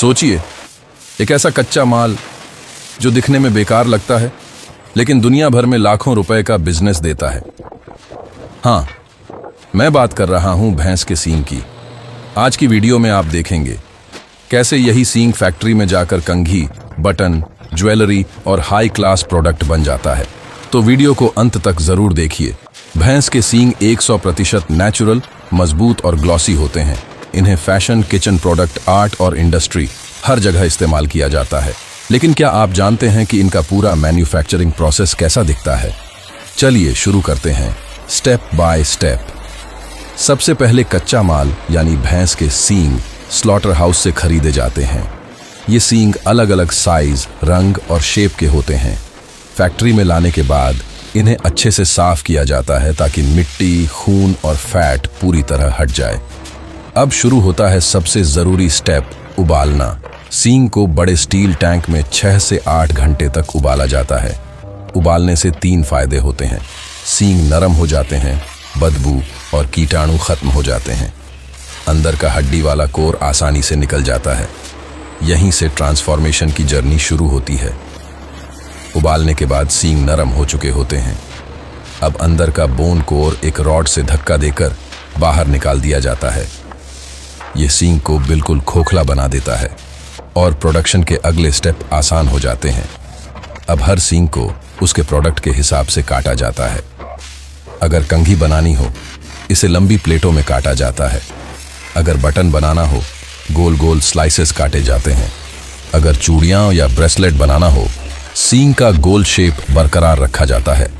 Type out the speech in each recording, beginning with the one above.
सोचिए, एक ऐसा कच्चा माल जो दिखने में बेकार लगता है लेकिन दुनिया भर में लाखों रुपए का बिजनेस देता है। हाँ, मैं बात कर रहा हूं भैंस के सींग की। आज की वीडियो में आप देखेंगे कैसे यही सींग फैक्ट्री में जाकर कंघी, बटन, ज्वेलरी और हाई क्लास प्रोडक्ट बन जाता है। तो वीडियो को अंत तक जरूर देखिए। भैंस के सींग 100% नेचुरल, मजबूत और ग्लॉसी होते हैं। इन्हें फैशन, किचन प्रोडक्ट, आर्ट और इंडस्ट्री हर जगह इस्तेमाल किया जाता है। लेकिन क्या आप जानते हैं कि इनका पूरा मैन्युफैक्चरिंग प्रोसेस कैसा दिखता है? चलिए शुरू करते हैं स्टेप बाय स्टेप। सबसे पहले कच्चा माल यानी भैंस के सींग स्लॉटर हाउस से खरीदे जाते हैं। ये सींग अलग अलग साइज, रंग और शेप के होते हैं। फैक्ट्री में लाने के बाद इन्हें अच्छे से साफ किया जाता है ताकि मिट्टी, खून और फैट पूरी तरह हट जाए। अब शुरू होता है सबसे जरूरी स्टेप, उबालना। सींग को बड़े स्टील टैंक में 6 से 8 घंटे तक उबाला जाता है। उबालने से 3 फायदे होते हैं। सींग नरम हो जाते हैं, बदबू और कीटाणु खत्म हो जाते हैं। अंदर का हड्डी वाला कोर आसानी से निकल जाता है। यहीं से ट्रांसफॉर्मेशन की जर्नी शुरू होती है। उबालने के बाद सींग नरम हो चुके होते हैं। अब अंदर का बोन कोर एक रॉड से धक्का देकर बाहर निकाल दिया जाता है। यह सींग को बिल्कुल खोखला बना देता है और प्रोडक्शन के अगले स्टेप आसान हो जाते हैं। अब हर सींग को उसके प्रोडक्ट के हिसाब से काटा जाता है। अगर कंघी बनानी हो, इसे लंबी प्लेटों में काटा जाता है। अगर बटन बनाना हो, गोल गोल स्लाइसेस काटे जाते हैं। अगर चूड़ियां या ब्रेसलेट बनाना हो, सींग का गोल शेप बरकरार रखा जाता है।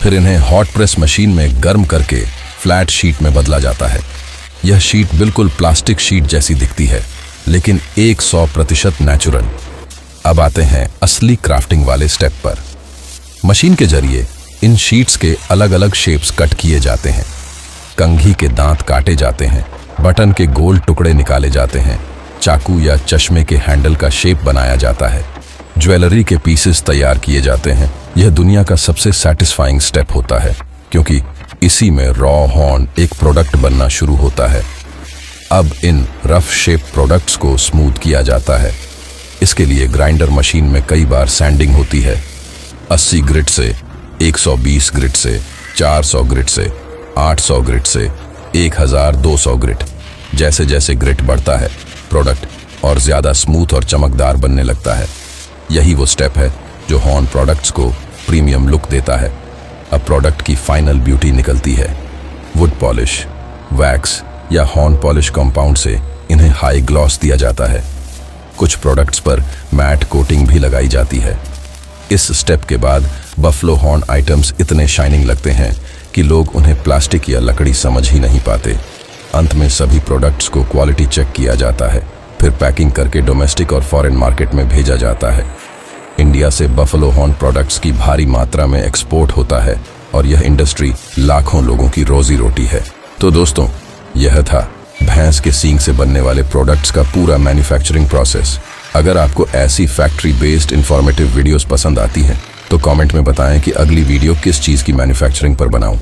फिर इन्हें हॉट प्रेस मशीन में गर्म करके फ्लैट शीट में बदला जाता है। यह शीट बिल्कुल प्लास्टिक शीट जैसी दिखती है, लेकिन 100% नेचुरल। अब आते हैं असली क्राफ्टिंग वाले स्टेप पर। मशीन के जरिए इन शीट्स के अलग अलग शेप्स कट किए जाते हैं। कंघी के दांत काटे जाते हैं, बटन के गोल टुकड़े निकाले जाते हैं, चाकू या चश्मे के हैंडल का शेप बनाया जाता है, ज्वेलरी के पीसेस तैयार किए जाते हैं। यह दुनिया का सबसे सैटिस्फाइंग स्टेप होता है, क्योंकि इसी में रॉ हॉर्न एक प्रोडक्ट बनना शुरू होता है। अब इन रफ शेप प्रोडक्ट्स को स्मूथ किया जाता है। इसके लिए ग्राइंडर मशीन में कई बार सैंडिंग होती है। 80 ग्रिट से, 120 ग्रिट से, 400 ग्रिट से, 800 ग्रिट से, 1200 ग्रिट। जैसे जैसे ग्रिट बढ़ता है, प्रोडक्ट और ज्यादा स्मूथ और चमकदार बनने लगता है। यही वो स्टेप है जो हॉर्न प्रोडक्ट्स को प्रीमियम लुक देता है। अब प्रोडक्ट की फाइनल ब्यूटी निकलती है। वुड पॉलिश, वैक्स या हॉर्न पॉलिश कंपाउंड से इन्हें हाई ग्लॉस दिया जाता है। कुछ प्रोडक्ट्स पर मैट कोटिंग भी लगाई जाती है। इस स्टेप के बाद बफलो हॉर्न आइटम्स इतने शाइनिंग लगते हैं कि लोग उन्हें प्लास्टिक या लकड़ी समझ ही नहीं पाते। अंत में सभी प्रोडक्ट्स को क्वालिटी चेक किया जाता है, फिर पैकिंग करके डोमेस्टिक और फॉरेन मार्केट में भेजा जाता है। इंडिया से बफलो हॉर्न प्रोडक्ट्स की भारी मात्रा में एक्सपोर्ट होता है और यह इंडस्ट्री लाखों लोगों की रोजी रोटी है। तो दोस्तों, यह था भैंस के सींग से बनने वाले प्रोडक्ट्स का पूरा मैन्युफैक्चरिंग प्रोसेस। अगर आपको ऐसी फैक्ट्री बेस्ड इंफॉर्मेटिव वीडियोस पसंद आती हैं तो कमेंट में बताएं कि अगली वीडियो किस चीज़ की मैन्युफैक्चरिंग पर बनाऊं।